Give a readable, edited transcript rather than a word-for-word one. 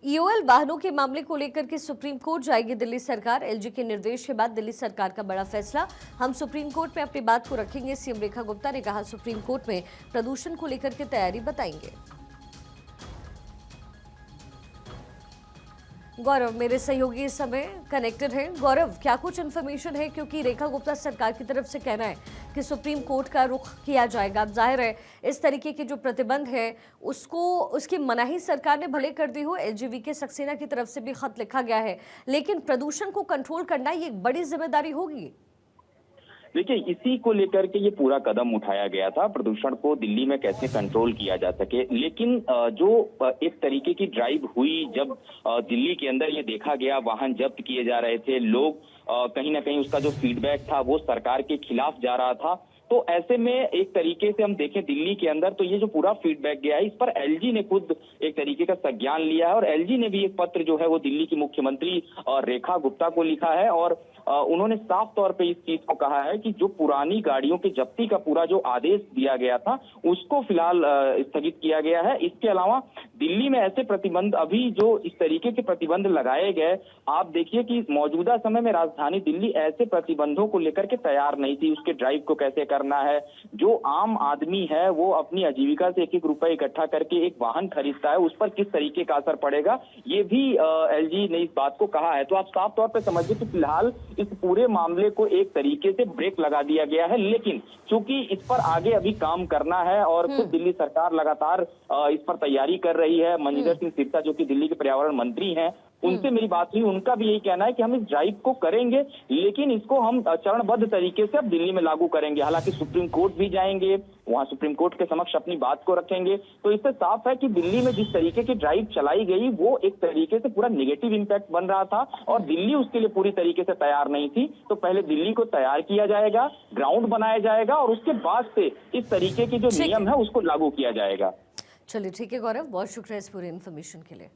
EOL वाहनों के मामले को लेकर के सुप्रीम कोर्ट जाएगी दिल्ली सरकार। एलजी के निर्देश के बाद दिल्ली सरकार का बड़ा फैसला। हम सुप्रीम कोर्ट में अपनी बात को रखेंगे, सीएम रेखा गुप्ता ने कहा। सुप्रीम कोर्ट में प्रदूषण को लेकर के तैयारी बताएंगे। गौरव मेरे सहयोगी इस समय कनेक्टेड है। गौरव, क्या कुछ इन्फॉर्मेशन है, क्योंकि रेखा गुप्ता सरकार की तरफ से कहना है कि सुप्रीम कोर्ट का रुख किया जाएगा। अब जाहिर है इस तरीके के जो प्रतिबंध है उसकी मनाही सरकार ने भले कर दी हो, एलजीवी सक्सेना की तरफ से भी खत लिखा गया है, लेकिन प्रदूषण को कंट्रोल करना ये एक बड़ी जिम्मेदारी होगी। देखिए, इसी को लेकर के ये पूरा कदम उठाया गया था, प्रदूषण को दिल्ली में कैसे कंट्रोल किया जा सके। लेकिन जो एक तरीके की ड्राइव हुई, जब दिल्ली के अंदर ये देखा गया वाहन जब्त किए जा रहे थे, लोग कहीं ना कहीं उसका जो फीडबैक था वो सरकार के खिलाफ जा रहा था। तो ऐसे में एक तरीके से हम देखें दिल्ली के अंदर, तो ये जो पूरा फीडबैक गया है इस पर एलजी ने खुद एक तरीके का संज्ञान लिया है और एलजी ने भी एक पत्र जो है वो दिल्ली की मुख्यमंत्री रेखा गुप्ता को लिखा है और उन्होंने साफ तौर पे इस चीज को कहा है कि जो पुरानी गाड़ियों की जब्ती का पूरा जो आदेश दिया गया था उसको फिलहाल स्थगित किया गया है। इसके अलावा दिल्ली में ऐसे प्रतिबंध, अभी जो इस तरीके के प्रतिबंध लगाए गए, आप देखिए कि मौजूदा समय में राजधानी दिल्ली ऐसे प्रतिबंधों को लेकर के तैयार नहीं थी। उसके ड्राइव को कैसे करना है, जो आम आदमी है वो अपनी आजीविका से एक रुपए इकट्ठा करके एक वाहन खरीदता है, उस पर किस तरीके का असर पड़ेगा, ये भी एलजी ने इस बात को कहा है। तो आप साफ तौर पर समझिए कि फिलहाल इस पूरे मामले को एक तरीके से ब्रेक लगा दिया गया है, लेकिन चूंकि इस पर आगे अभी काम करना है और खुद दिल्ली सरकार लगातार इस पर तैयारी कर रही है। मनजींदर सिंह सिरसा जो कि दिल्ली के पर्यावरण मंत्री हैं, उनसे मेरी बात हुई, उनका भी यही कहना है कि हम इस ड्राइव को करेंगे, लेकिन इसको हम चरणबद्ध तरीके से अब दिल्ली में लागू करेंगे। हालांकि सुप्रीम कोर्ट भी जाएंगे, वहां सुप्रीम कोर्ट के समक्ष अपनी बात को रखेंगे। तो इससे साफ है कि दिल्ली में जिस तरीके की ड्राइव चलाई गई वो एक तरीके से पूरा निगेटिव इंपैक्ट बन रहा था और दिल्ली उसके लिए पूरी तरीके से तैयार नहीं थी। तो पहले दिल्ली को तैयार किया जाएगा, ग्राउंड बनाया जाएगा और उसके बाद से इस तरीके के जो नियम है उसको लागू किया जाएगा। चलिए ठीक है गौरव, बहुत शुक्रिया इस पूरी इन्फॉर्मेशन के लिए।